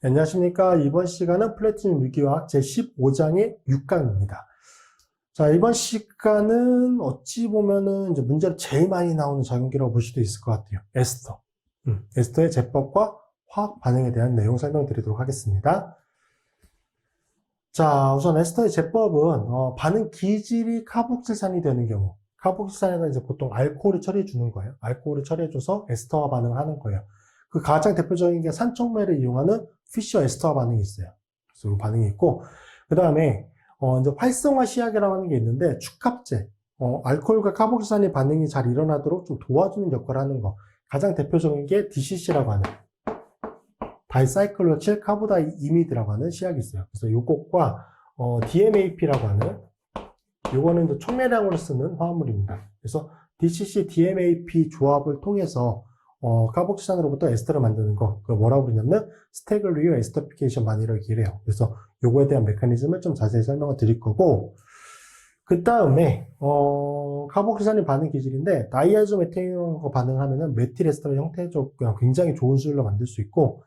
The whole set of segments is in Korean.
안녕하십니까. 이번 시간은 플래티넘 유기화학 제15장의 6강입니다. 자, 이번 시간은 어찌 보면은 이제 문제로 제일 많이 나오는 작용기라고 볼 수도 있을 것 같아요. 에스터. 에스터의 제법과 화학 반응에 대한 내용 설명드리도록 하겠습니다. 자, 우선 에스터의 제법은 반응 기질이 카복실산이 되는 경우, 카복실산에다 이제 보통 알코올을 처리해 주는 거예요. 알코올을 처리해줘서 에스터와 반응을 하는 거예요. 그 가장 대표적인 게 산촉매를 이용하는 피셔 에스터 반응이 있어요. 그래서 이 반응이 있고, 그 다음에 이제 활성화 시약이라고 하는 게 있는데 축합제, 알코올과 카복실산의 반응이 잘 일어나도록 좀 도와주는 역할을 하는 거. 가장 대표적인 게 DCC라고 하는 다이사이클로칠 카보다이미드라고 하는 시약이 있어요. 그래서 요것과 DMAP라고 하는 요거는 이제 촉매량으로 쓰는 화합물입니다. 그래서 DCC, DMAP 조합을 통해서 카복실산으로부터 에스터를 만드는 거, 그걸 뭐라고 부르냐면 스테글리오 에스터피케이션 반응이라고 얘기를 해요. 그래서 요거에 대한 메커니즘을 좀 자세히 설명을 드릴 거고, 그 다음에 카복실산이 반응 기질인데 다이아zo메테인과 반응을 하면은 메틸 에스터의 형태적 굉장히 좋은 수율로 만들 수 있고,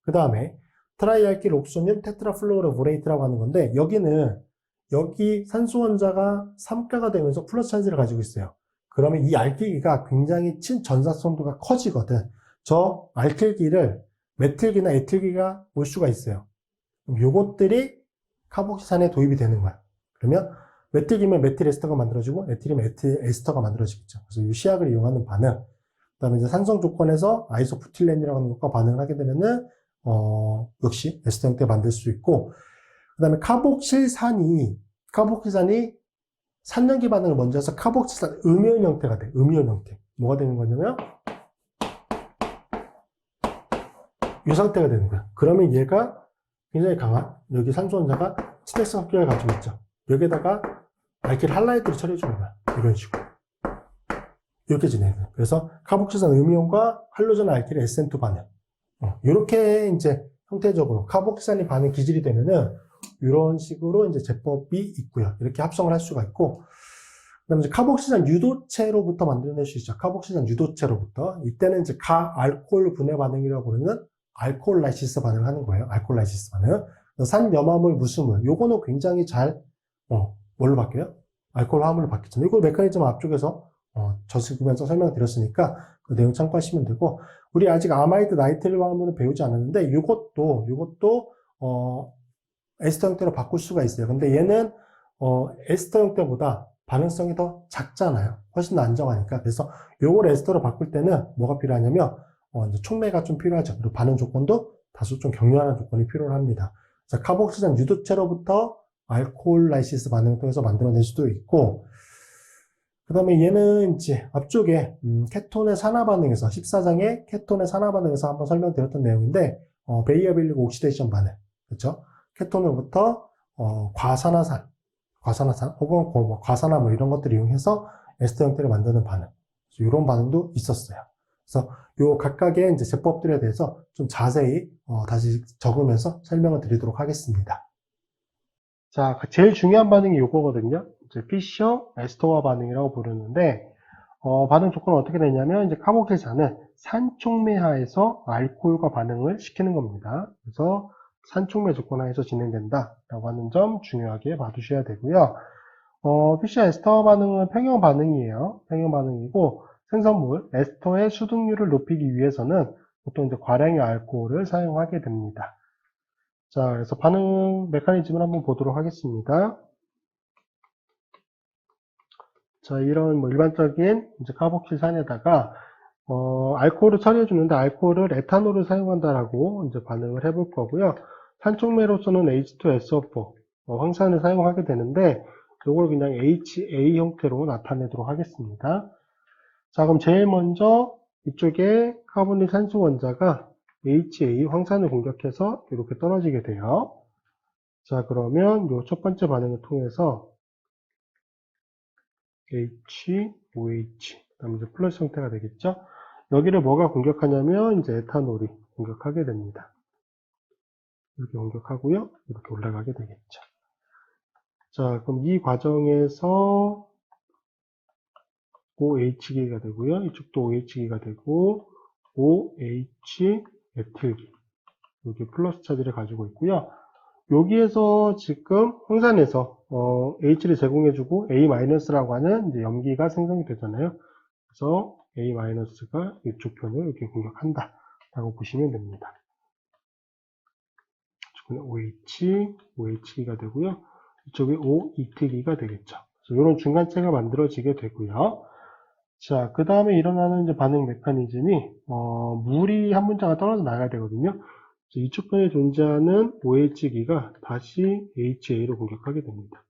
그 다음에 트라이알킬 옥소늄 테트라플로로보레이트라고 하는 건데 여기 산소 원자가 3가가 되면서 플러스 차지를 가지고 있어요. 그러면 이 알킬기가 굉장히 친전사성도가 커지거든. 저 알킬기를 메틸기나 에틸기가 올 수가 있어요. 그럼 요것들이 카복실산에 도입이 되는 거야. 그러면 메틸기면 메틸 에스터가 만들어지고 에틸이면 에틸 에스터가 만들어지겠죠. 그래서 이 시약을 이용하는 반응. 그다음에 이제 산성 조건에서 아이소프틸렌이라고 하는 것과 반응을 하게 되면은 역시 에스터 형태 만들 수 있고, 그 다음에 카복실산이 산염기 반응을 먼저 해서 카복실산 음이온 형태가 돼. 음이온 형태. 뭐가 되는 거냐면 이 상태가 되는 거야. 그러면 얘가 굉장히 강한 여기 산소 원자가 친액성 합격을 가지고 있죠. 여기에다가 알킬 할라이드를 처리해 주는 거야. 이런 식으로. 이렇게 진행해요. 그래서 카복실산 음이온과 할로전 알킬의 SN2 반응. 이렇게 이제 형태적으로 카복실산이 반응 기질이 되면은 이런 식으로 이제 제법이 있고요. 이렇게 합성을 할 수가 있고, 그다음에 이제 카복실산 유도체로부터 만들어낼 수 있죠. 카복실산 유도체로부터. 이때는 이제 가알코올 분해 반응이라고 부르는 알코올 라이시스 반응을 하는 거예요. 알코올 라이시스 반응. 산염화물, 무수물. 요거는 굉장히 잘, 뭘로 바뀌어요? 알코올 화합물로 바뀌잖아요. 이걸 메커니즘 앞쪽에서 저식으면서 설명드렸으니까 그 내용 참고하시면 되고, 우리 아직 아마이드 나이트릴 화합물을 배우지 않았는데 이것도 에스터 형태로 바꿀 수가 있어요. 근데 얘는 에스터 형태보다 반응성이 더 작잖아요. 훨씬 더 안정하니까. 그래서 요걸 에스터로 바꿀 때는 뭐가 필요하냐면 이제 촉매가 좀 필요하죠. 그리고 반응 조건도 다소 좀 격렬한 조건이 필요합니다. 자, 카복실산 유도체로부터 알코올 라이시스 반응을 통해서 만들어낼 수도 있고, 그 다음에 얘는 이제 앞쪽에 케톤의 산화 반응에서 14장의 케톤의 산화 반응에서 한번 설명드렸던 내용인데 베이어빌리그 옥시데이션 반응, 그렇죠? 케톤으로부터 과산화산 혹은 뭐 과산화물 이런 것들을 이용해서 에스터 형태를 만드는 반응, 이런 반응도 있었어요. 그래서 요 각각의 이제 제법들에 대해서 좀 자세히 다시 적으면서 설명을 드리도록 하겠습니다. 자, 제일 중요한 반응이 요거거든요. 이제 피셔 에스터화 반응이라고 부르는데, 반응 조건은 어떻게 되냐면, 이제 카복실산은 산촉매하에서 알코올과 반응을 시키는 겁니다. 그래서 산촉매 조건 하에서 진행된다라고 하는 점 중요하게 봐두셔야 되고요. 피셔 에스터 반응은 평형 반응이에요. 평형 반응이고, 생성물 에스터의 수등률을 높이기 위해서는 보통 이제 과량의 알코올을 사용하게 됩니다. 자, 그래서 반응 메커니즘을 한번 보도록 하겠습니다. 자, 이런 뭐 일반적인 이제 카복실산에다가 알코올을 처리해 주는데 알코올을 에탄올을 사용한다라고 이제 반응을 해볼 거고요. 산촉매로서는 H2SO4 황산을 사용하게 되는데 이걸 그냥 HA 형태로 나타내도록 하겠습니다. 자, 그럼 제일 먼저 이쪽에 카본일 산소 원자가 HA 황산을 공격해서 이렇게 떨어지게 돼요. 자, 그러면 이 첫 번째 반응을 통해서 HOH, 그 다음에 이제 플러스 형태가 되겠죠? 여기를 뭐가 공격하냐면, 이제 에탄올이 공격하게 됩니다. 이렇게 공격하고요. 이렇게 올라가게 되겠죠. 자, 그럼 이 과정에서 OH기가 되고요. 이쪽도 OH기가 되고, OH 메틸기. 여기 플러스 차지를 가지고 있고요. 여기에서 지금 황산에서 H를 제공해주고 A-라고 하는 이제 염기가 생성이 되잖아요. 그래서 A-가 이쪽 편을 이렇게 공격한다 라고 보시면 됩니다. 이쪽은 OH기가 되고요. 이쪽에 OET기가 되겠죠. 그래서 이런 중간체가 만들어지게 되고요. 자, 그 다음에 일어나는 이제 반응 메커니즘이 물이 한 문자가 떨어져 나가야 되거든요. 이쪽 편에 존재하는 OH기가 다시 HA로 공격하게 됩니다.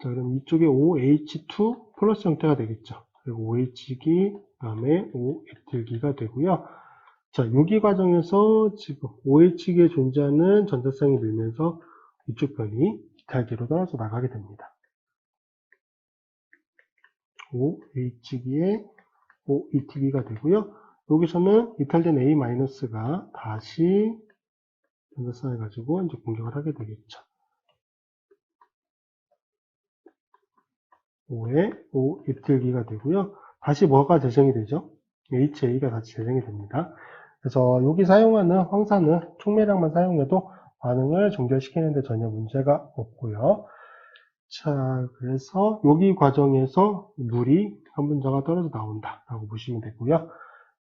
자, 그럼 이쪽에 OH2 플러스 형태가 되겠죠. 그리고 OH기, 그 다음에 OET기가 되고요. 자, 여기 과정에서 지금 OH기에 존재하는 전자쌍이 밀면서 이쪽 편이 이탈기로 떨어져 나가게 됩니다. OH기에 OET기가 되고요. 여기서는 이탈된 A-가 다시 전자쌍을 가지고 이제 공격을 하게 되겠죠. O에 OET기가 되고요. 다시 뭐가 재생이 되죠? HA가 다시 재생이 됩니다. 그래서 여기 사용하는 황산은 촉매량만 사용해도 반응을 종결시키는 데 전혀 문제가 없고요. 자, 그래서 여기 과정에서 물이 한 분자가 떨어져 나온다 라고 보시면 되고요.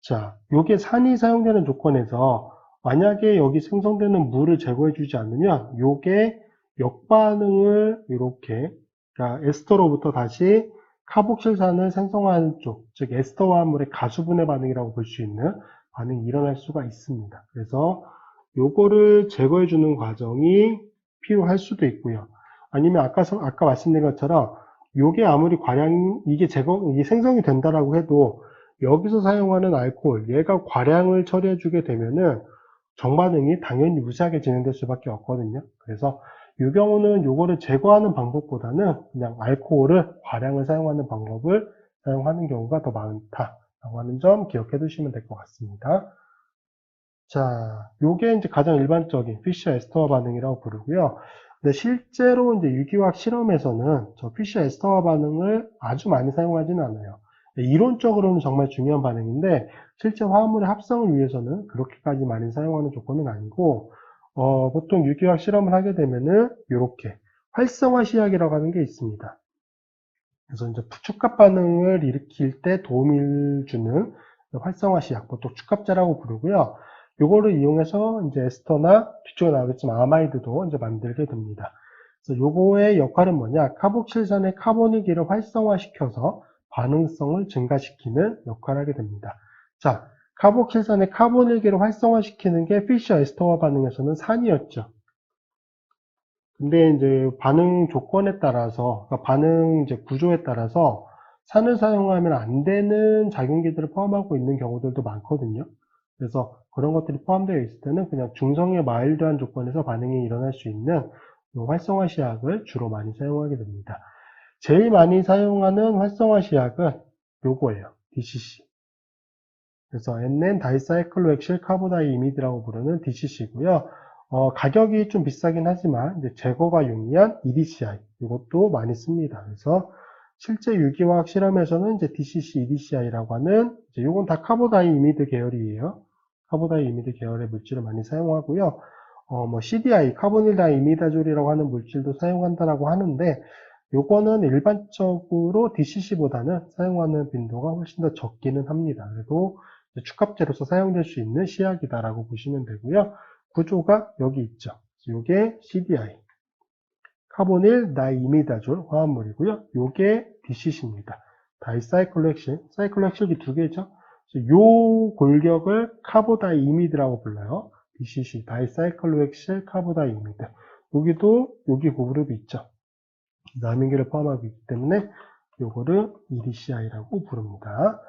자, 요게 산이 사용되는 조건에서 만약에 여기 생성되는 물을 제거해 주지 않으면 요게 역반응을 이렇게, 그러니까 에스터로부터 다시 카복실산을 생성하는 쪽, 즉 에스터와 물의 가수분해 반응이라고 볼 수 있는 반응이 일어날 수가 있습니다. 그래서 요거를 제거해 주는 과정이 필요할 수도 있고요. 아니면 아까 말씀드린 것처럼 요게 아무리 이게 생성이 된다라고 해도 여기서 사용하는 알코올, 얘가 과량을 처리해 주게 되면은 정반응이 당연히 무시하게 진행될 수밖에 없거든요. 그래서 이 경우는 요거를 제거하는 방법보다는 그냥 알코올을 과량을 사용하는 방법을 사용하는 경우가 더 많다라고 하는 점 기억해 두시면 될 것 같습니다. 자, 요게 이제 가장 일반적인 피셔 에스터와 반응이라고 부르고요. 근데 실제로 이제 유기화학 실험에서는 저 피셔 에스터와 반응을 아주 많이 사용하지는 않아요. 이론적으로는 정말 중요한 반응인데 실제 화합물의 합성을 위해서는 그렇게까지 많이 사용하는 조건은 아니고 보통 유기화학 실험을 하게 되면은 이렇게 활성화 시약이라고 하는 게 있습니다. 그래서 이제 축합 반응을 일으킬 때 도움을 주는 활성화 시약, 보통 축합제라고 부르고요. 요거를 이용해서 이제 에스터나 뒤쪽에 나오겠지만 아마이드도 이제 만들게 됩니다. 그래서 요거의 역할은 뭐냐? 카복실산의 카보닐기를 활성화시켜서 반응성을 증가시키는 역할을 하게 됩니다. 자, 카복실산의 카보닐기를 활성화시키는 게 피셔 에스터와 반응에서는 산이었죠. 근데 이제 반응 조건에 따라서, 그러니까 반응 이제 구조에 따라서 산을 사용하면 안 되는 작용기들을 포함하고 있는 경우들도 많거든요. 그래서 그런 것들이 포함되어 있을 때는 그냥 중성의 마일드한 조건에서 반응이 일어날 수 있는 활성화 시약을 주로 많이 사용하게 됩니다. 제일 많이 사용하는 활성화 시약은 요거예요. DCC. 그래서 NN 다이사이클로엑실 카보다이이미드라고 부르는 DCC고요. 가격이 좀 비싸긴 하지만 이제 제거가 용이한 EDCI 이것도 많이 씁니다. 그래서 실제 유기화학 실험에서는 이제 DCC, EDCI라고 하는 이제 요건 다 카보다이이미드 계열이에요. 카보다이이미드 계열의 물질을 많이 사용하고요. 뭐 CDI, 카보닐 다이이미다졸이라고 하는 물질도 사용한다라고 하는데 요거는 일반적으로 DCC보다는 사용하는 빈도가 훨씬 더 적기는 합니다. 그래도 축합제로서 사용될 수 있는 시약이다라고 보시면 되고요. 구조가 여기 있죠. 요게 CDI, 카보닐 다이이미다졸 화합물이고요. 요게 DCC입니다. 다이사이클로엑실, 사이클로엑실이 두 개죠. 요 골격을 카보다이이미드라고 불러요. DCC, 다이사이클로엑실 카보다이이미드. 여기도 여기 그룹이 있죠. 남인계를 포함하고 있기 때문에 요거를 EDCI라고 부릅니다.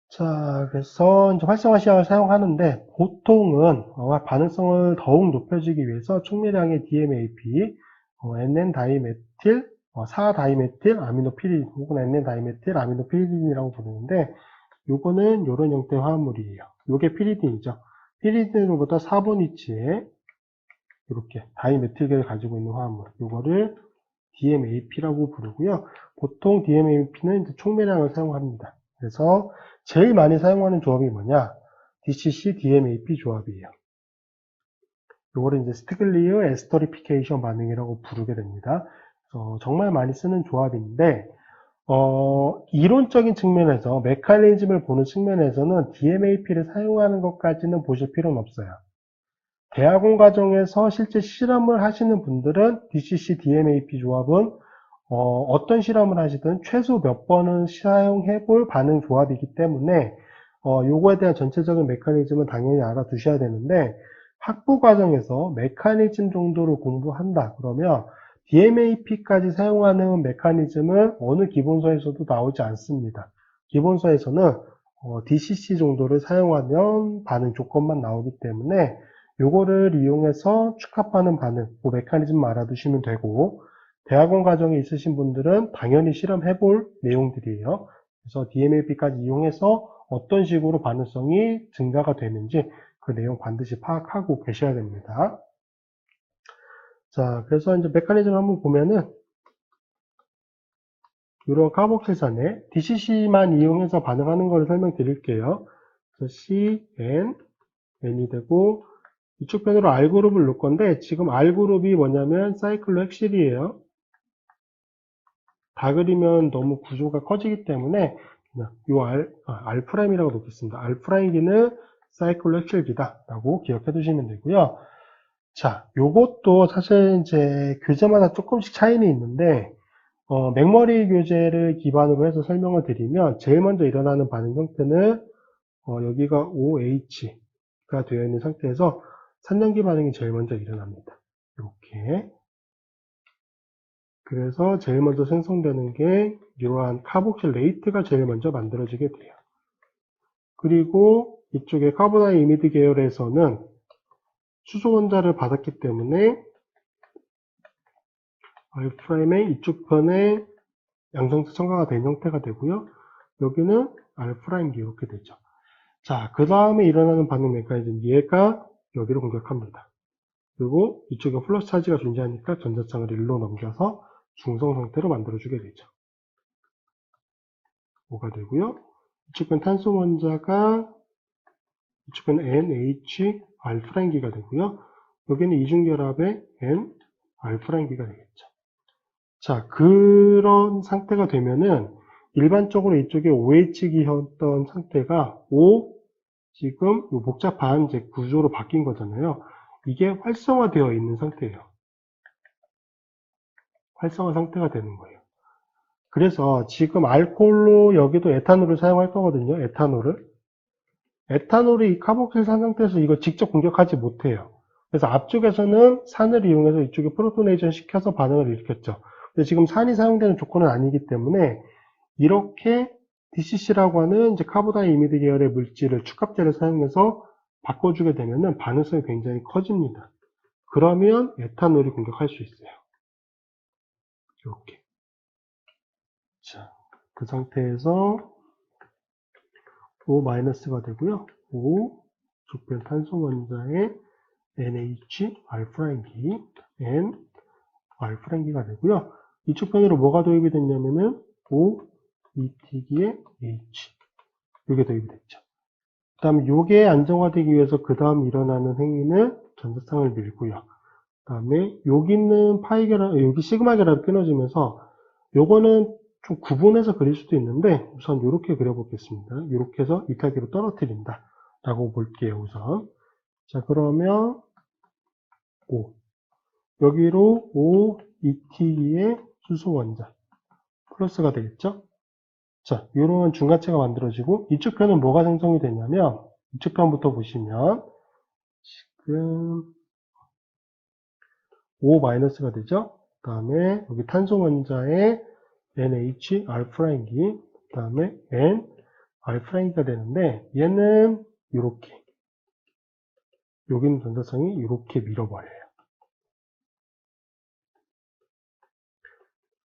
자, 그래서 이제 활성화 시약을 사용하는데 보통은 반응성을 더욱 높여주기 위해서 촉매량의 DMAP, NN 다이메틸, 4다이메틸 아미노피린 혹은 NN 다이메틸 아미노피린이라고 부르는데 요거는 요런 형태의 화합물이에요. 요게 피리딘이죠. 피리딘으로부터 4번 위치에 이렇게 다이메틸계를 가지고 있는 화합물, 요거를 DMAP라고 부르고요. 보통 DMAP는 촉매량을 사용합니다. 그래서 제일 많이 사용하는 조합이 뭐냐? DCC DMAP 조합이에요. 이거를 이제 스티글리어 에스터리피케이션 반응이라고 부르게 됩니다. 정말 많이 쓰는 조합인데, 이론적인 측면에서, 메커니즘을 보는 측면에서는 DMAP를 사용하는 것까지는 보실 필요는 없어요. 대학원 과정에서 실제 실험을 하시는 분들은 DCC DMAP 조합은 어떤 실험을 하시든 최소 몇 번은 사용해 볼 반응 조합이기 때문에 요거에 대한 전체적인 메커니즘은 당연히 알아두셔야 되는데, 학부 과정에서 메커니즘 정도를 공부한다 그러면 DMAP까지 사용하는 메커니즘은 어느 기본서에서도 나오지 않습니다. 기본서에서는 DCC 정도를 사용하면 반응 조건만 나오기 때문에 요거를 이용해서 축합하는 반응, 그 메커니즘만 알아두시면 되고, 대학원 과정에 있으신 분들은 당연히 실험해 볼 내용들이에요. 그래서 DMAP까지 이용해서 어떤 식으로 반응성이 증가가 되는지 그 내용 반드시 파악하고 계셔야 됩니다. 자, 그래서 이제 메커니즘을 한번 보면은 이런 카복실산에 DCC만 이용해서 반응하는 걸 설명드릴게요. 그래서 C, N, N이 되고 이쪽 편으로 R그룹을 놓을 건데 지금 R그룹이 뭐냐면 사이클로 핵실이에요. 다 그리면 너무 구조가 커지기 때문에 요 R'이라고 놓겠습니다. R'기는 사이클로 핵실기다 라고 기억해 두시면 되고요. 자, 요것도 사실 이제 교재마다 조금씩 차이는 있는데 맥머리 교재를 기반으로 해서 설명을 드리면 제일 먼저 일어나는 반응 형태는 여기가 OH가 되어 있는 상태에서 산염기 반응이 제일 먼저 일어납니다. 이렇게. 그래서 제일 먼저 생성되는 게 이러한 카복실 레이트가 제일 먼저 만들어지게 돼요. 그리고 이쪽에 카보나이 이미드 계열에서는 수소 원자를 받았기 때문에 R'의 이쪽 편에 양성체 첨가가 된 형태가 되고요. 여기는 R'기 이렇게 되죠. 자, 그 다음에 일어나는 반응 메커니즘, 얘가 여기를 공격합니다. 그리고 이쪽에 플러스 차지가 존재하니까 전자쌍을 일로 넘겨서 중성 상태로 만들어주게 되죠. 뭐가 되고요. 이쪽은 탄소 원자가 이쪽은 NH, R'기가 되고요. 여기는 이중결합의 N, R'기가 되겠죠. 자, 그런 상태가 되면은 일반적으로 이쪽에 OH기였던 상태가 지금 복잡한 이제 구조로 바뀐 거잖아요. 이게 활성화되어 있는 상태예요. 활성화 상태가 되는 거예요. 그래서 지금 알코올로 여기도 에탄올을 사용할 거거든요. 에탄올이 이 카복실산 상태에서 이거 직접 공격하지 못해요. 그래서 앞쪽에서는 산을 이용해서 이쪽에 프로토네이션 시켜서 반응을 일으켰죠. 근데 지금 산이 사용되는 조건은 아니기 때문에 이렇게 DCC라고 하는 이제 카보다이 이미드 계열의 물질을 축합제를 사용해서 바꿔주게 되면은 반응성이 굉장히 커집니다. 그러면 에탄올이 공격할 수 있어요. 이렇게. 자, 그 상태에서 O-가 되고요. O, 쪽변 탄소 원자의 NH, R'기, N, R'기가 되고요. 이쪽 편으로 뭐가 도입이 됐냐면은 O, ET기의 H. 이게 도입이 됐죠. 그 다음에 요게 안정화되기 위해서 그 다음 일어나는 행위는 전자쌍을 밀고요. 그 다음에 여기 있는 파이 결합, 여기 시그마 결합이 끊어지면서 요거는 좀 구분해서 그릴 수도 있는데 우선 이렇게 그려보겠습니다. 이렇게 해서 이탈기로 떨어뜨린다 라고 볼게요. 우선 자, 그러면 O 여기로 O, ET의 수소 원자 플러스가 되겠죠. 자, 이런 중간체가 만들어지고 이쪽 편은 뭐가 생성이 되냐면 이쪽 편부터 보시면 지금 O-가 되죠. 그 다음에 여기 탄소 원자의 NH, R'기, 그 다음에 N, R'기가 되는데 얘는 이렇게 여기 있는 전자성이 이렇게 밀어버려요.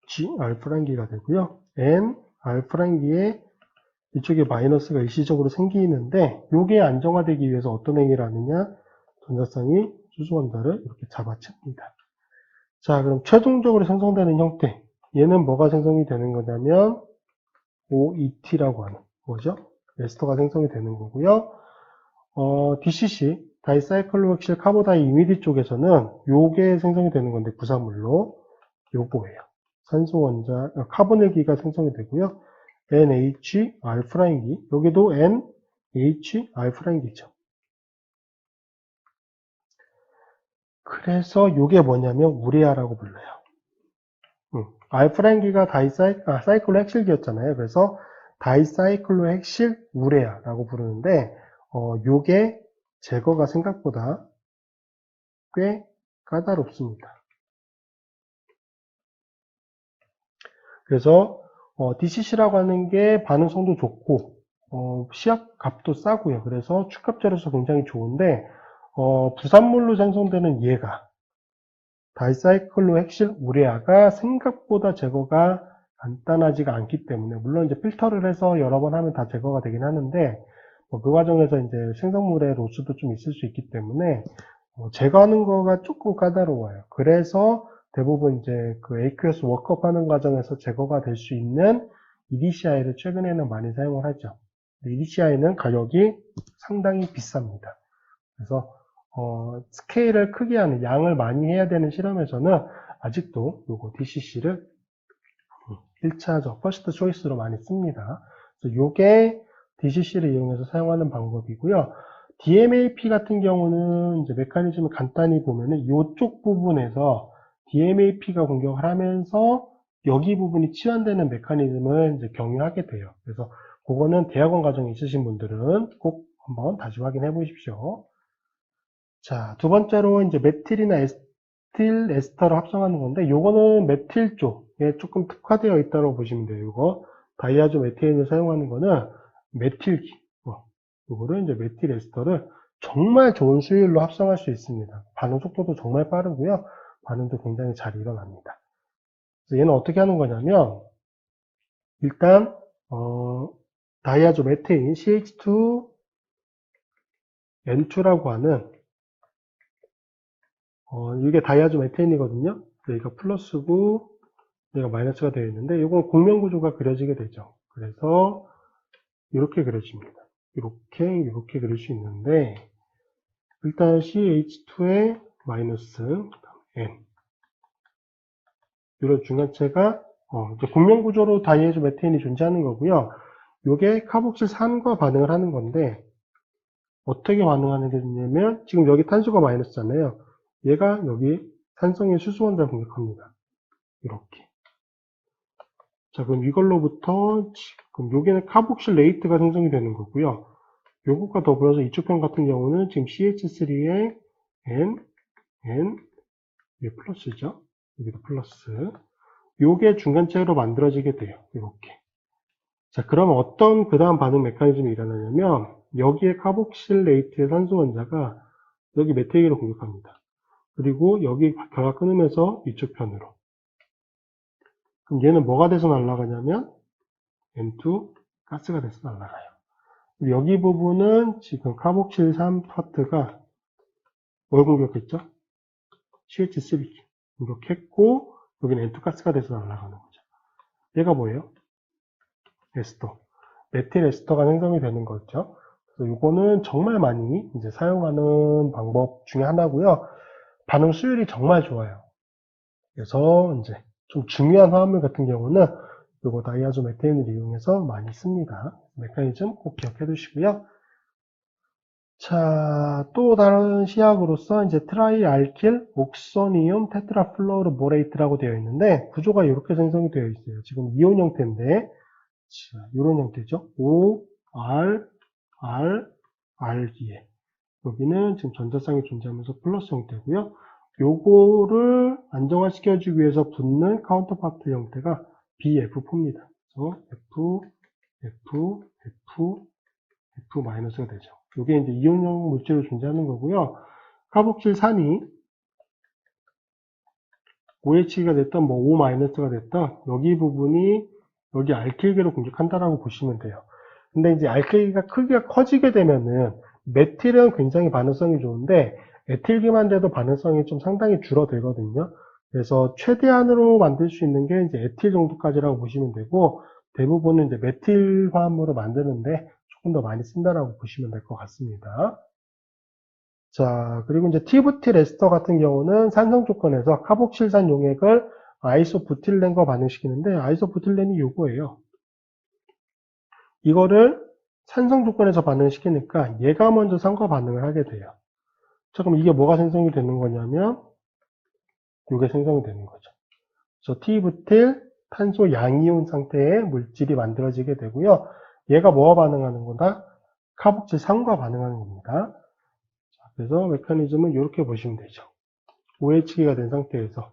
G, R'기가 되고요. N, R'기에 이쪽에 마이너스가 일시적으로 생기는데 이게 안정화되기 위해서 어떤 행위를 하느냐 전자쌍이 수소 원자를 이렇게 잡아챕니다. 자, 그럼 최종적으로 생성되는 형태 얘는 뭐가 생성이 되는 거냐면 OET라고 하는 뭐죠? 에스터가 생성이 되는 거고요. DCC, 다이사이클로엑실 카보다이 이미디 쪽에서는 요게 생성이 되는 건데, 부산물로. 요거예요. 산소 원자, 카본일기가 생성이 되고요. NHR'기, 여기도 NHR'기죠. 그래서 요게 뭐냐면 우레아라고 불러요. R'기가 사이클로 핵실기였잖아요. 그래서 다이사이클로 핵실 우레아라고 부르는데, 요게 제거가 생각보다 꽤 까다롭습니다. 그래서 DCC라고 하는 게 반응성도 좋고 시약 값도 싸고요. 그래서 축합제로서 굉장히 좋은데 부산물로 생성되는 얘가 다이사이클로 핵실 우레아가 생각보다 제거가 간단하지가 않기 때문에, 물론 이제 필터를 해서 여러 번 하면 다 제거가 되긴 하는데 그 과정에서 이제 생성물의 로스도 좀 있을 수 있기 때문에 제거하는 거가 조금 까다로워요. 그래서 대부분 이제 그 AQS 워크업 하는 과정에서 제거가 될 수 있는 EDCI를 최근에는 많이 사용을 하죠. EDCI는 가격이 상당히 비쌉니다. 그래서 스케일을 크게 하는, 양을 많이 해야 되는 실험에서는 아직도 요거 DCC를 1차적 퍼스트 초이스로 많이 씁니다. 그래서 요게 DCC를 이용해서 사용하는 방법이고요. DMAP 같은 경우는 이제 메커니즘을 간단히 보면은 이쪽 부분에서 DMAP가 공격을 하면서 여기 부분이 치환되는 메커니즘을 이제 경유하게 돼요. 그래서 그거는 대학원 과정에 있으신 분들은 꼭 한번 다시 확인해 보십시오. 자, 두 번째로 이제 메틸이나 에스틸 에스터를 합성하는 건데, 요거는 메틸 쪽에 조금 특화되어 있다고 보시면 돼요. 요거 다이아조 메테인을 사용하는 거는 메틸기, 요거를 이제 메틸 에스터를 정말 좋은 수율로 합성할 수 있습니다. 반응 속도도 정말 빠르고요. 반응도 굉장히 잘 일어납니다. 그래서 얘는 어떻게 하는 거냐면, 일단 다이아조 메테인 CH2N2라고 하는 이게 다이아조 메테인이거든요. 여기가 플러스고 여기가 마이너스가 되어 있는데, 이건 공명 구조가 그려지게 되죠. 그래서 이렇게 그려집니다. 이렇게 그릴 수 있는데, 일단 CH2에 마이너스 N, 이런 중간체가 이제 공명 구조로 다이아조 메테인이 존재하는 거고요. 이게 카복실산과 반응을 하는 건데, 어떻게 반응하는 게 되냐면, 지금 여기 탄소가 마이너스잖아요. 얘가 여기 산성의 수소원자를 공격합니다. 이렇게. 자, 그럼 이걸로부터 지금 여기는 카복실 레이트가 생성이 되는 거고요. 요것과 더불어서 이쪽 편 같은 경우는 지금 CH3에 N, 이게 플러스죠. 여기도 플러스. 요게 중간체로 만들어지게 돼요. 이렇게. 자, 그럼 어떤 그 다음 반응 메커니즘이 일어나냐면, 여기에 카복실 레이트의 산소 원자가 여기 메테인을 공격합니다. 그리고 여기 결합 끊으면서 이쪽 편으로. 그럼 얘는 뭐가 돼서 날아가냐면 N2 가스가 돼서 날아가요. 여기 부분은 지금 카복실 3 파트가 뭘 공격했죠? CH3 공격했고, 여기는 N2 가스가 돼서 날아가는 거죠. 얘가 뭐예요? 에스터. 메틸 에스터가 생성이 되는 거죠. 그래서 이거는 정말 많이 이제 사용하는 방법 중에 하나고요. 반응 수율이 정말 좋아요. 그래서 이제 좀 중요한 화합물 같은 경우는 이거 다이아조 메테인을 이용해서 많이 씁니다. 메커니즘 꼭 기억해 두시고요. 자, 또 다른 시약으로서 이제 트라이알킬 옥소니움 테트라플로르보레이트라고 되어 있는데, 구조가 이렇게 생성이 되어 있어요. 지금 이온 형태인데, 자, 이런 형태죠. O, R, R, R기에. 여기는 지금 전자쌍이 존재하면서 플러스 형태고요. 요거를 안정화시켜주기 위해서 붙는 카운터파트 형태가 BF4입니다. 그래서 F-가 되죠. 이게 이제 이온형 물질로 존재하는 거고요. 카복실 산이 OH가 됐던 뭐 O-가 됐던 여기 부분이 여기 알킬계로 공격한다라고 보시면 돼요. 근데 이제 알킬계가 크기가 커지게 되면은 메틸은 굉장히 반응성이 좋은데 에틸기만 돼도 반응성이 좀 상당히 줄어들거든요. 그래서 최대한으로 만들 수 있는 게 이제 에틸 정도까지라고 보시면 되고, 대부분은 이제 메틸 화합물을 만드는데 조금 더 많이 쓴다라고 보시면 될 것 같습니다. 자, 그리고 이제 티부틸 에스터 같은 경우는 산성 조건에서 카복실산 용액을 아이소부틸렌과 반응시키는데 아이소부틸렌이 요거예요. 이거를 산성 조건에서 반응시키니까 얘가 먼저 산과 반응을 하게 돼요. 자, 그럼 이게 뭐가 생성이 되는 거냐면 이게 생성이 되는 거죠. 그래서 T부틸 탄소 양이온 상태의 물질이 만들어지게 되고요. 얘가 뭐와 반응하는 거다? 카복실 산과 반응하는 겁니다. 자, 그래서 메커니즘은 이렇게 보시면 되죠. OH기가 된 상태에서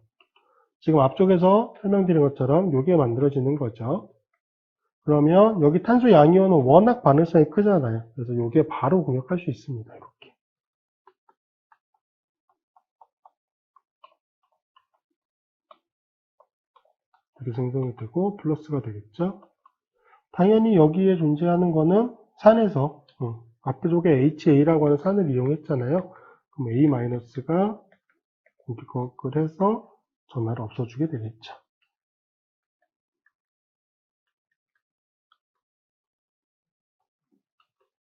지금 앞쪽에서 설명드린 것처럼 이게 만들어지는 거죠. 그러면 여기 탄소 양이온은 워낙 반응성이 크잖아요. 그래서 이게 바로 공격할 수 있습니다. 이렇게. 이렇게 생성이 되고 플러스가 되겠죠. 당연히 여기에 존재하는 거는 산에서 앞쪽에 HA라고 하는 산을 이용했잖아요. 그럼 A-가 공격을 해서 전하를 없어주게 되겠죠.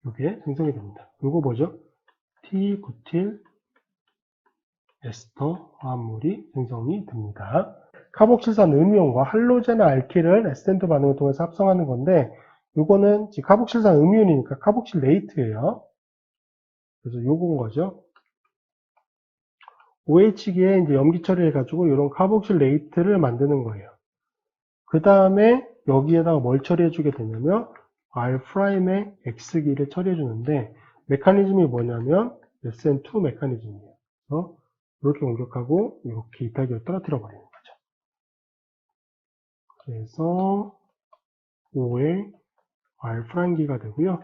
이게 생성이 됩니다. 이거 뭐죠? T부틸 에스터 화합물이 생성이 됩니다. 카복실산 음이온과 할로제나 알킬을 에스텐트 반응을 통해서 합성하는 건데 이거는 지금 카복실산 음이온이니까 카복실레이트예요. 그래서 요건 거죠. OH기에 이제 염기 처리해가지고 이런 카복실레이트를 만드는 거예요. 그 다음에 여기에다가 뭘 처리해주게 되냐면 R'의 X기를 처리해주는데 메커니즘이 뭐냐면 SN2 메커니즘이에요. 그래서 이렇게 공격하고 이렇게 이탈기를 떨어뜨려 버리는 거죠. 그래서 5의 R'기가 되고요.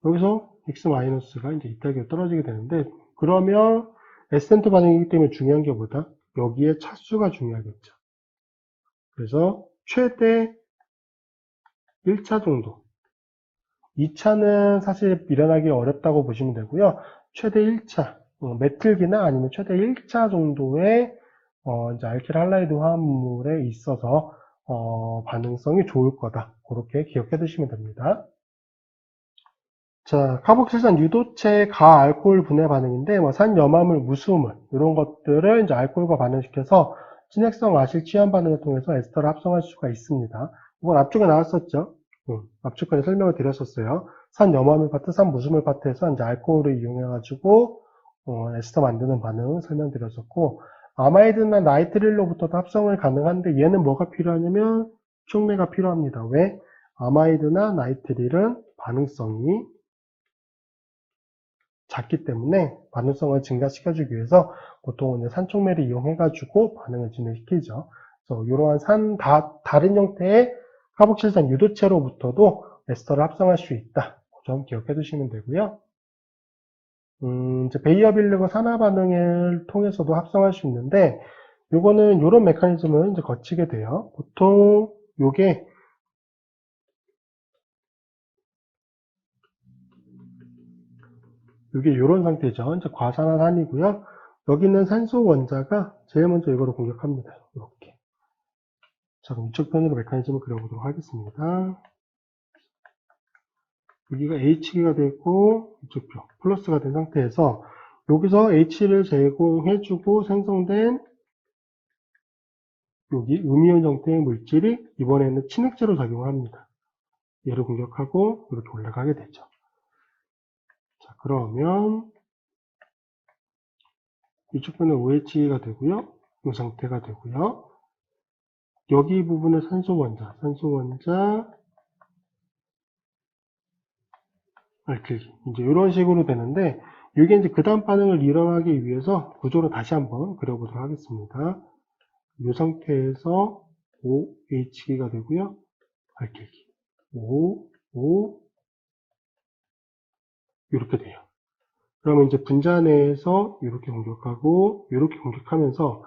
여기서 X-가 이제 이탈기로 떨어지게 되는데 그러면 SN2 반응이기 때문에 중요한 게 뭐다? 여기에 차수가 중요하겠죠. 그래서 최대 1차 정도 2차는 사실 일어나기 어렵다고 보시면 되고요. 최대 1차, 메틸기나 아니면 최대 1차 정도의 이제 알킬 할라이드 화합물에 있어서 반응성이 좋을 거다. 그렇게 기억해 두시면 됩니다. 자, 카복실산 유도체 가알코올 분해 반응인데 뭐 산염화물, 무수물 이런 것들을 이제 알코올과 반응시켜서 진핵성 아실 취한 반응을 통해서 에스터를 합성할 수가 있습니다. 이건 앞쪽에 나왔었죠. 앞쪽에 설명을 드렸었어요. 산염화물 파트, 산무수물 파트에서 이제 알코올을 이용해가지고 에스터 만드는 반응 설명드렸었고 아마이드나 나이트릴로부터도 합성을 가능한데 얘는 뭐가 필요하냐면 촉매가 필요합니다. 왜? 아마이드나 나이트릴은 반응성이 작기 때문에 반응성을 증가시켜주기 위해서 보통 이제 산촉매를 이용해가지고 반응을 진행시키죠. 그래서 이러한 다른 형태의 카복실산 유도체로부터도 에스터를 합성할 수 있다. 그 점 기억해 두시면 되고요. 이제 베이어빌르가 산화 반응을 통해서도 합성할 수 있는데, 요거는 이런 메커니즘을 이제 거치게 돼요. 보통 요게 이런 상태죠. 이제 과산화산이고요. 여기 있는 산소 원자가 제일 먼저 이거를 공격합니다. 이렇게. 자, 그럼 이쪽 편으로 메커니즘을 그려보도록 하겠습니다. 여기가 H기가 되고 이쪽 표 플러스가 된 상태에서 여기서 H를 제공해주고 생성된 여기 음이온 형태의 물질이 이번에는 친액제로 작용을 합니다. 얘를 공격하고 이렇게 올라가게 되죠. 자, 그러면 이쪽 편은 OH가 되고요. 이 상태가 되고요. 여기 부분은 산소 원자, 알킬기. 이제 이런 식으로 되는데, 이게 이제 그 다음 반응을 일어나기 위해서 구조를 다시 한번 그려보도록 하겠습니다. 이 상태에서 OH기가 되고요. 알킬기. O, 이렇게 돼요. 그러면 이제 분자 내에서 이렇게 공격하고, 이렇게 공격하면서,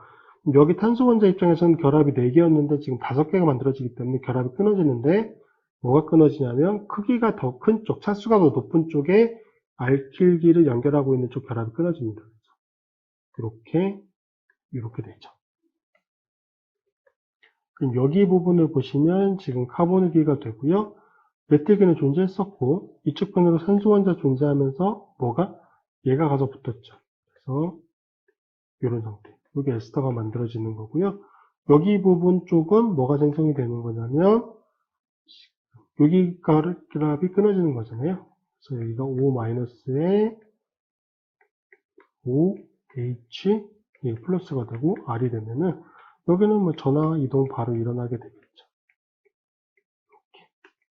여기 탄소 원자 입장에서는 결합이 4개였는데 지금 5개가 만들어지기 때문에 결합이 끊어지는데, 뭐가 끊어지냐면 크기가 더 큰 쪽, 차수가 더 높은 쪽에 알킬기를 연결하고 있는 쪽 결합이 끊어집니다. 이렇게 되죠. 그럼 여기 부분을 보시면 지금 카본기가 되고요. 메til균이 존재했었고 이쪽 편으로 산소 원자 존재하면서 뭐가? 얘가 가서 붙었죠. 그래서 이런 상태. 여기 에스터가 만들어지는 거고요. 여기 부분 쪽은 뭐가 생성이 되는 거냐면 여기 그랍이 끊어지는 거잖아요. 그래서 여기가 O-에 OH 플러스가 되고 R이 되면은 여기는 뭐 전화 이동 바로 일어나게 되겠죠. 이렇게.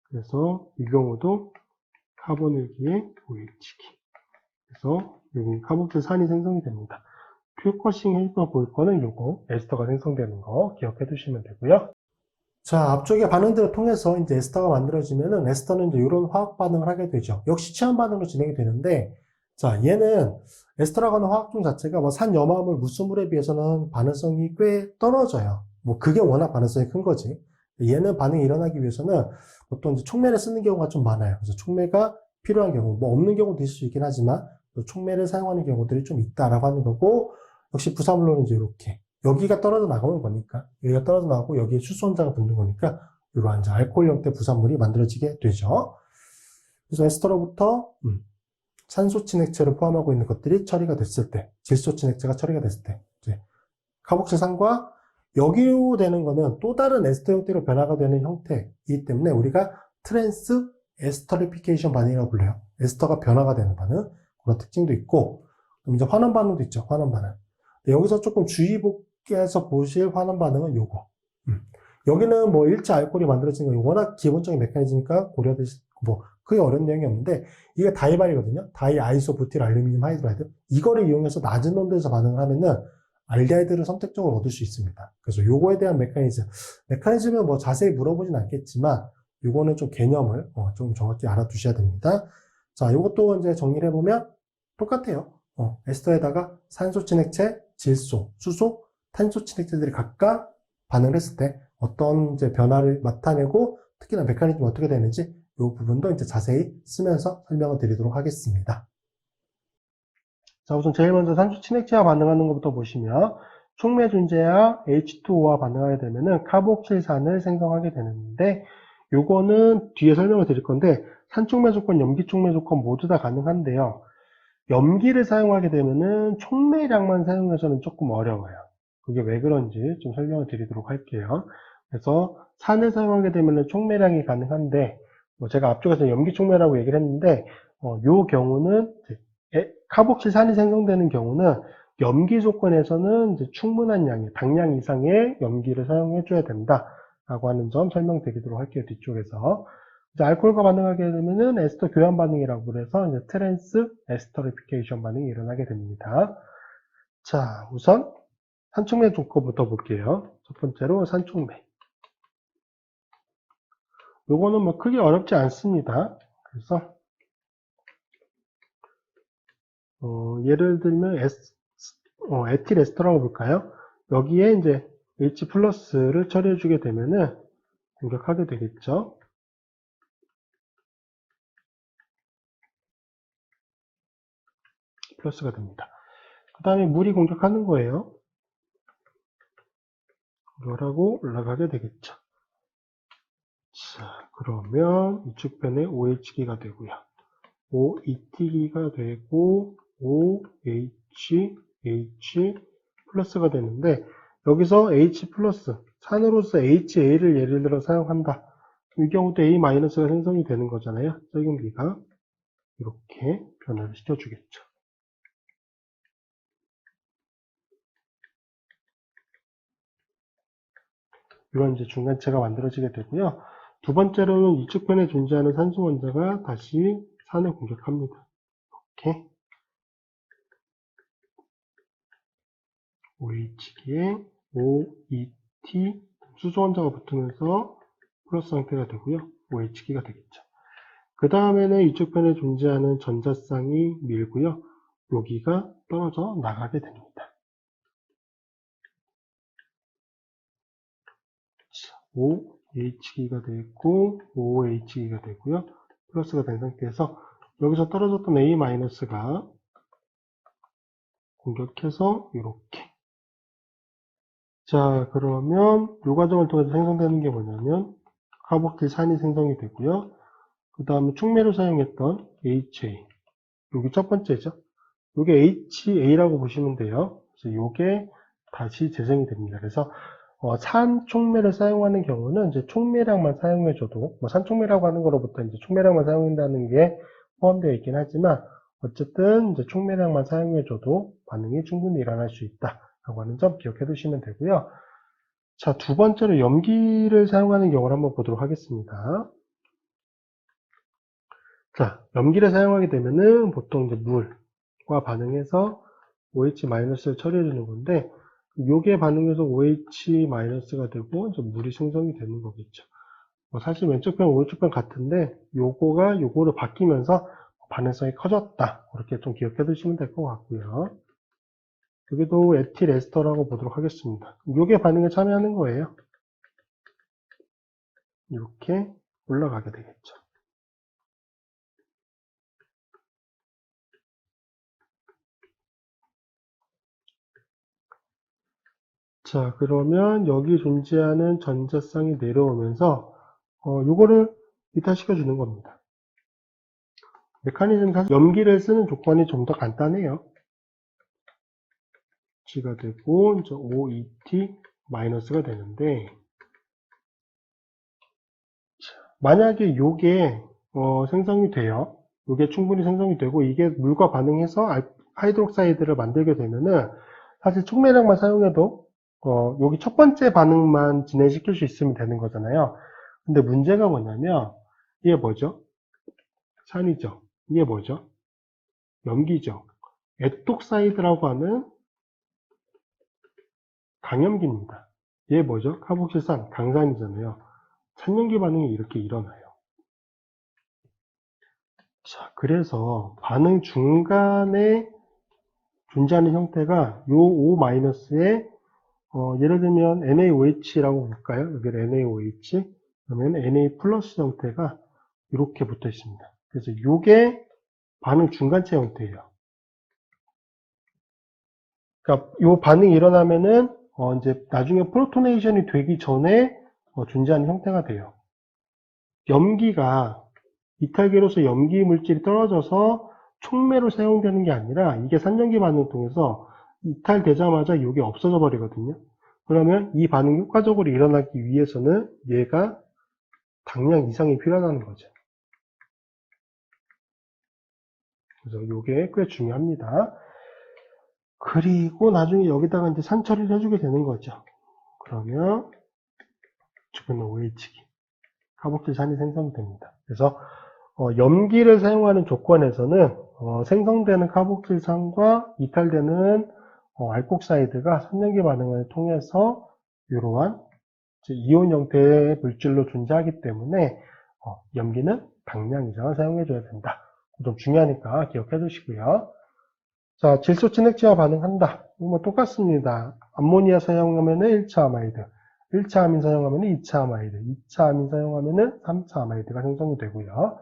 그래서 이 경우도 카본일기에 OH기. 그래서 여기 카복실산이 생성이 됩니다. 퓨커싱 헬퍼 볼 거는 요거 에스터가 생성되는 거 기억해 두시면 되고요. 자, 앞쪽의 반응들을 통해서 이제 에스터가 만들어지면은 에스터는 이제 이런 화학 반응을 하게 되죠. 역시 취한 반응으로 진행이 되는데, 자, 얘는 에스터라고 하는 화학종 자체가 뭐 산염화물, 무수물에 비해서는 반응성이 꽤 떨어져요. 뭐 그게 워낙 반응성이 큰 거지. 얘는 반응이 일어나기 위해서는 보통 이제 촉매를 쓰는 경우가 좀 많아요. 그래서 촉매가 필요한 경우, 뭐 없는 경우도 있을 수 있긴 하지만 촉매를 사용하는 경우들이 좀 있다라고 하는 거고, 역시 부사물로는 이제 이렇게 여기가 떨어져 나가는 거니까, 여기가 떨어져 나가고 여기에 수소원자가 붙는 거니까 이러한 알코올 형태 부산물이 만들어지게 되죠. 그래서 에스터로부터 산소 친액체를 포함하고 있는 것들이 처리가 됐을 때, 질소 친액체가 처리가 됐을 때, 이제 카복실산과 여기로 되는 거는 또 다른 에스터 형태로 변화가 되는 형태이기 때문에 우리가 트랜스 에스터리피케이션 반응이라고 불러요. 에스터가 변화가 되는 반응, 그런 특징도 있고, 그럼 이제 환원 반응도 있죠. 환원 반응. 여기서 조금 주의 깊게해서 보실 환원 반응은 요거. 여기는 뭐 일체 알코올이 만들어지는 거 워낙 기본적인 메커니즘이니까 고려되실 뭐 크게 어려운 내용이 없는데, 이게 다이발이거든요. 다이아이소부틸 알루미늄 하이드라이드. 이거를 이용해서 낮은 온도에서 반응을 하면은 알데하이드를 선택적으로 얻을 수 있습니다. 그래서 요거에 대한 메커니즘은 뭐 자세히 물어보진 않겠지만 요거는 좀 개념을 좀 정확히 알아두셔야 됩니다. 자, 요것도 이제 정리를 해보면 똑같아요. 에스터에다가 산소 친액체, 질소, 수소, 탄소 친액체들이 각각 반응을 했을 때 어떤 이제 변화를 나타내고 특히나 메커니즘이 어떻게 되는지 이 부분도 이제 자세히 쓰면서 설명을 드리도록 하겠습니다. 자, 우선 제일 먼저 산소 친액체와 반응하는 것부터 보시면 촉매 존재와 H2O와 반응하게 되면은 카복실산을 생성하게 되는데, 요거는 뒤에 설명을 드릴 건데 산촉매 조건, 염기촉매 조건 모두 다 가능한데요. 염기를 사용하게 되면은 촉매량만 사용해서는 조금 어려워요. 그게 왜 그런지 좀 설명을 드리도록 할게요. 그래서 산을 사용하게 되면은 촉매량이 가능한데, 뭐 제가 앞쪽에서 염기촉매라고 얘기를 했는데, 요 경우는 카복실산이 생성되는 경우는 염기 조건에서는 이제 충분한 양의 당량 이상의 염기를 사용해 줘야 된다라고 하는 점 설명드리도록 할게요. 뒤쪽에서. 이제 알코올과 반응하게 되면은 에스터 교환 반응이라고 그래서 이제 트랜스 에스터리피케이션 반응이 일어나게 됩니다. 자, 우선 산촉매 조건부터 볼게요. 첫 번째로 산촉매. 요거는 뭐 크게 어렵지 않습니다. 그래서 예를 들면 에틸 에스터라고 볼까요? 여기에 이제 H 플러스를 처리해 주게 되면은 공격하게 되겠죠. 플러스가 됩니다. 그 다음에 물이 공격하는 거예요. 열하고 올라가게 되겠죠. 자, 그러면 이쪽 편에 OH기가 되고요. OET기가 되고 OH, H 플러스가 되는데, 여기서 H 플러스, 산으로서 HA를 예를 들어 사용한다. 이 경우도 A 마이너스가 생성이 되는 거잖아요. 썩은기가 이렇게 변화를 시켜주겠죠. 이건 이제 중간체가 만들어지게 되고요. 두 번째로는 이쪽 편에 존재하는 산소 원자가 다시 산을 공격합니다. 이렇게 OH기에 OET 수소 원자가 붙으면서 플러스 상태가 되고요. OH기가 되겠죠. 그 다음에는 이쪽 편에 존재하는 전자쌍이 밀고요. 여기가 떨어져 나가게 됩니다. OH기가 되고 OH기가 되고요. 플러스가 된 상태에서 여기서 떨어졌던 A-가 공격해서 이렇게. 자, 그러면 이 과정을 통해서 생성되는 게 뭐냐면 카복틸산이 생성이 되고요. 그 다음에 촉매로 사용했던 HA. 여기 첫 번째죠. 요게 HA라고 보시면 돼요. 그래서 요게 다시 재생이 됩니다. 그래서 산 촉매를 사용하는 경우는 이제 촉매량만 사용해줘도, 뭐 산 촉매라고 하는 거로부터 이제 촉매량만 사용한다는 게 포함되어 있긴 하지만, 어쨌든 이제 촉매량만 사용해줘도 반응이 충분히 일어날 수 있다라고 하는 점 기억해 두시면 되고요. 자, 두 번째로 염기를 사용하는 경우를 한번 보도록 하겠습니다. 자, 염기를 사용하게 되면은 보통 이제 물과 반응해서 OH-를 처리해 주는 건데, 요게 반응해서 OH-가 되고 이제 물이 생성이 되는 거겠죠. 사실 왼쪽 편, 오른쪽 편 같은데 요거가 요거로 바뀌면서 반응성이 커졌다. 그렇게 좀 기억해 두시면 될 것 같고요. 여기도 에틸 에스터라고 보도록 하겠습니다. 요게 반응에 참여하는 거예요. 이렇게 올라가게 되겠죠. 자, 그러면 여기 존재하는 전자쌍이 내려오면서 요거를 이탈시켜 주는 겁니다. 메커니즘 사실 염기를 쓰는 조건이 좀 더 간단해요. G가 되고 이제 OET 마이너스가 되는데, 만약에 요게 생성이 돼요. 요게 충분히 생성이 되고 이게 물과 반응해서 하이드록사이드를 만들게 되면은 사실 촉매량만 사용해도 여기 첫 번째 반응만 진행시킬 수 있으면 되는 거잖아요. 근데 문제가 뭐냐면 이게 뭐죠? 산이죠. 이게 뭐죠? 염기죠. 에톡사이드라고 하는 강염기입니다. 얘 뭐죠? 카복실산, 강산이잖아요. 산염기 반응이 이렇게 일어나요. 자, 그래서 반응 중간에 존재하는 형태가 요 O-에 예를 들면 NaOH라고 볼까요? 여기를 NaOH, 그러면 Na 플러스 형태가 이렇게 붙어 있습니다. 그래서 요게 반응 중간체 형태예요. 그러니까 요 반응이 일어나면은 이제 나중에 프로토네이션이 되기 전에 존재하는 형태가 돼요. 염기가 이탈계로서 염기 물질이 떨어져서 촉매로 사용되는 게 아니라 이게 산염기 반응을 통해서 이탈되자마자 이게 없어져 버리거든요. 그러면 이 반응이 효과적으로 일어나기 위해서는 얘가 당량 이상이 필요하다는 거죠. 그래서 이게 꽤 중요합니다. 그리고 나중에 여기다가 이제 산 처리를 해주게 되는 거죠. 그러면 주변의 OH기, 카복실산이 생성됩니다. 그래서 염기를 사용하는 조건에서는 생성되는 카복실산과 이탈되는 알콕사이드가 산염기 반응을 통해서 이러한 이온 형태의 물질로 존재하기 때문에 염기는 당량 이상을 사용해 줘야 된다. 좀 중요하니까 기억해 두시고요. 자, 질소 친액체와 반응한다. 뭐 똑같습니다. 암모니아 사용하면은 1차 아마이드, 1차 아민 사용하면은 2차 아마이드, 2차 아민 사용하면은 3차 아마이드가 생성이 되고요.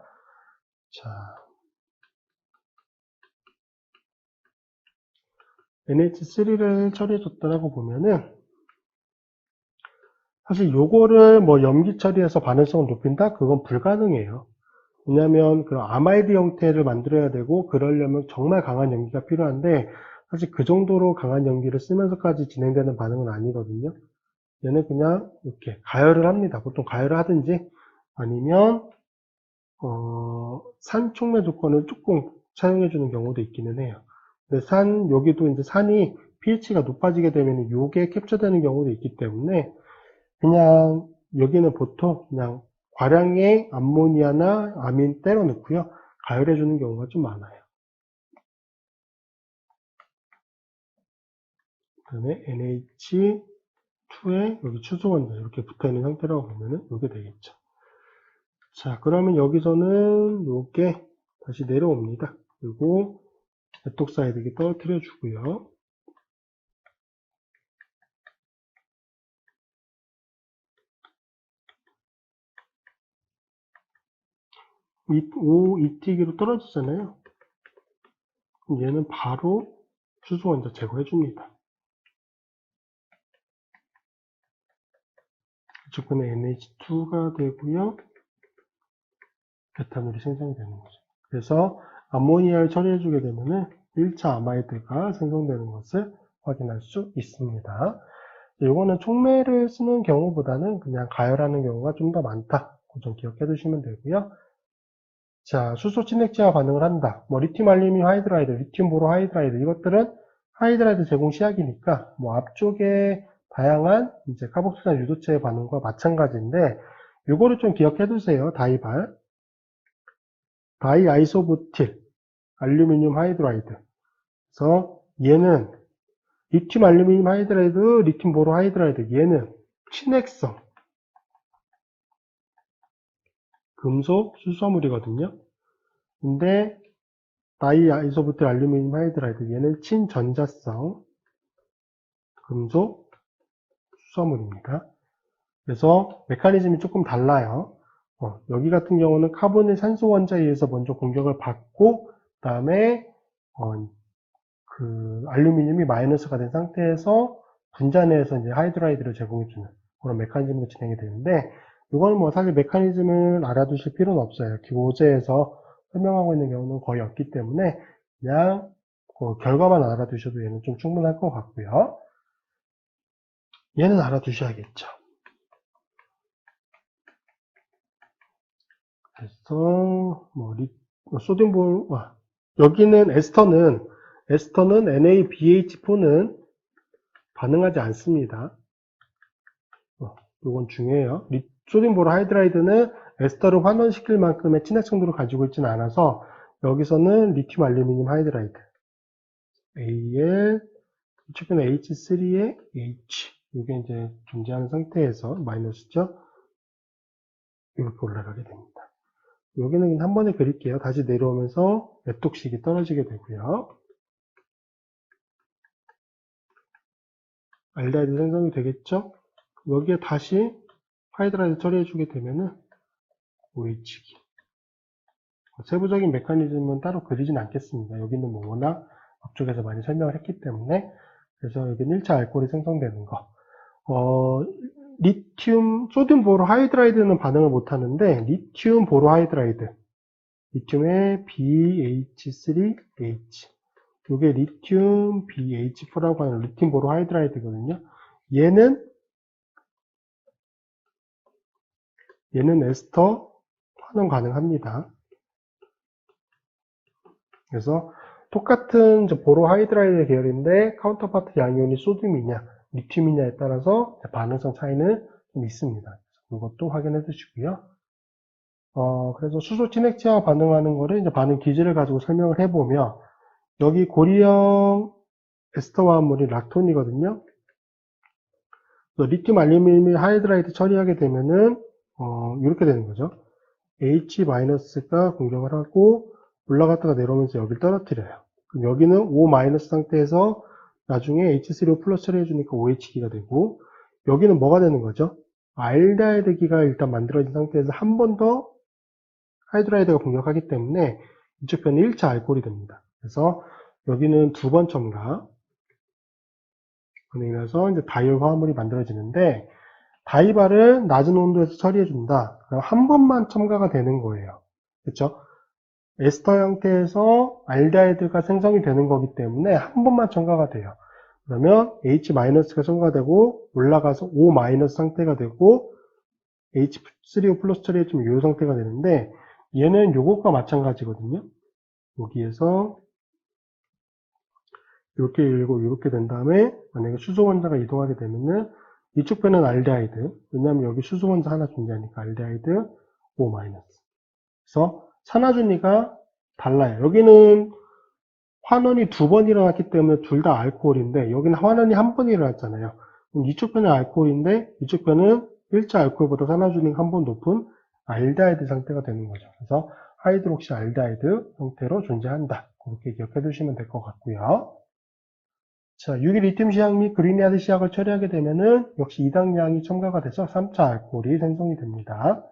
자, NH3를 처리해줬다라고 보면은 사실 요거를 뭐 염기 처리해서 반응성을 높인다? 그건 불가능해요. 왜냐하면 그 아마이드 형태를 만들어야 되고 그러려면 정말 강한 염기가 필요한데 사실 그 정도로 강한 염기를 쓰면서까지 진행되는 반응은 아니거든요. 얘는 그냥 이렇게 가열을 합니다. 보통 가열을 하든지 아니면 산 촉매 조건을 조금 사용해 주는 경우도 있기는 해요. 근데 여기도 이제 산이 pH가 높아지게 되면 요게 캡처되는 경우도 있기 때문에 그냥 여기는 보통 그냥 과량의 암모니아나 아민 때려 넣고요. 가열해 주는 경우가 좀 많아요. 그 다음에 NH2에 여기 추수원자 이렇게 붙어 있는 상태라고 보면은 이게 되겠죠. 자, 그러면 여기서는 요게 다시 내려옵니다. 그리고 에톡사이드기 떨어뜨려 주고요. OET기로 떨어지잖아요. 그럼 얘는 바로 추수원자 제거해 줍니다. 이쪽 편에 NH2가 되고요. 에탄올이 생성이 되는 거죠. 그래서 암모니아를 처리해주게 되면은 1차 아마이드가 생성되는 것을 확인할 수 있습니다. 이거는 촉매를 쓰는 경우보다는 그냥 가열하는 경우가 좀 더 많다. 그 점 기억해 두시면 되고요. 자, 수소 친액제와 반응을 한다. 뭐 리튬 알루미늄 하이드라이드, 리튬 보로 하이드라이드 이것들은 하이드라이드 제공 시약이니까 뭐 앞쪽에 다양한 이제 카복스나 유도체의 반응과 마찬가지인데 요거를 좀 기억해 두세요. 다이발, 다이아이소부틸, 알루미늄 하이드라이드. 그래서 얘는 리튬 알루미늄 하이드라이드, 리튬 보로 하이드라이드 얘는 친액성 금속 수소물이거든요. 근데 다이아이소부틸 알루미늄 하이드라이드 얘는 친전자성 금속 수소물입니다. 그래서 메커니즘이 조금 달라요. 여기 같은 경우는 카본의 산소 원자에 의해서 먼저 공격을 받고 그 다음에 그 알루미늄이 마이너스가 된 상태에서 분자내에서 이제 하이드라이드를 제공해주는 그런 메커니즘으로 진행이 되는데 이건 뭐 사실 메커니즘을 알아두실 필요는 없어요. 교재에서 설명하고 있는 경우는 거의 없기 때문에 그냥 그 결과만 알아두셔도 얘는 좀 충분할 것 같고요. 얘는 알아두셔야겠죠. 그래서 소듐볼 여기는 에스터는 NaBH4는 반응하지 않습니다. 이건 중요해요. 소듐보로 하이드라이드는 에스터를 환원시킬 만큼의 친액 성도를 가지고 있지는 않아서 여기서는 리튬 알루미늄 하이드라이드 Al 이쪽에는 H3에 H 이게 이제 존재하는 상태에서 마이너스죠. 이렇게 올라가게 됩니다. 여기는 한 번에 그릴게요. 다시 내려오면서 웹독식이 떨어지게 되고요. 알데하이드 생성이 되겠죠? 여기에 다시 하이드라이드 처리해주게 되면은 OH기. 세부적인 메커니즘은 따로 그리진 않겠습니다. 여기는 뭐 워낙 앞쪽에서 많이 설명을 했기 때문에 그래서 여기는 1차 알코올이 생성되는 거. 리튬, 소듐 보로 하이드라이드는 반응을 못 하는데 리튬 보로 하이드라이드 리튬의 BH3H 이게 리튬 BH4라고 하는 리튬 보로 하이드라이드거든요. 얘는 에스터 환원 가능합니다. 그래서 똑같은 보로 하이드라이드 계열인데 카운터파트 양이온이 소듐이냐 리튬이냐에 따라서 반응성 차이는 좀 있습니다. 이것도 확인해 주시고요. 그래서 수소 친액체와 반응하는 거를 이제 반응 기질을 가지고 설명을 해보면 여기 고리형 에스터 화합물이 락톤이거든요. 리튬 알루미늄 하이드라이드 처리하게 되면은 이렇게 되는 거죠. H-가 공격을 하고 올라갔다가 내려오면서 여기를 떨어뜨려요. 그럼 여기는 O- 상태에서 나중에 H3O 플러스 처리해주니까 OH기가 되고 여기는 뭐가 되는 거죠? 알데하이드기가 일단 만들어진 상태에서 한 번 더 하이드라이드가 공격하기 때문에 이쪽 편은 1차 알코올이 됩니다. 그래서 여기는 두 번 첨가 그래서 이제 다이올 화합물이 만들어지는데 다이발을 낮은 온도에서 처리해준다. 그럼 한 번만 첨가가 되는 거예요. 그렇죠? 에스터 형태에서 알데하이드가 생성이 되는 거기 때문에 한 번만 첨가가 돼요. 그러면 H-가 첨가되고 올라가서 O- 상태가 되고 H3O 플러스 처리해주면 이 상태가 되는데 얘는 요것과 마찬가지거든요. 여기에서 이렇게 열고 이렇게 된 다음에 만약에 수소 원자가 이동하게 되면은 이쪽 편은 알데하이드. 왜냐하면 여기 수소 원자 하나 존재하니까 알데하이드 O-. 그래서 산화준위가 달라요. 여기는 환원이 두 번 일어났기 때문에 둘 다 알코올인데 여기는 환원이 한 번 일어났잖아요. 그럼 이쪽 편은 알코올인데 이쪽 편은 1차 알코올보다 산화준위가 한 번 높은 알데하이드 상태가 되는 거죠. 그래서 하이드록시 알데하이드 형태로 존재한다. 그렇게 기억해 두시면 될 것 같고요. 자, 유기 리튬 시약 및 그리네아드 시약을 처리하게 되면은 역시 이당량이 첨가가 돼서 3차 알코올이 생성이 됩니다.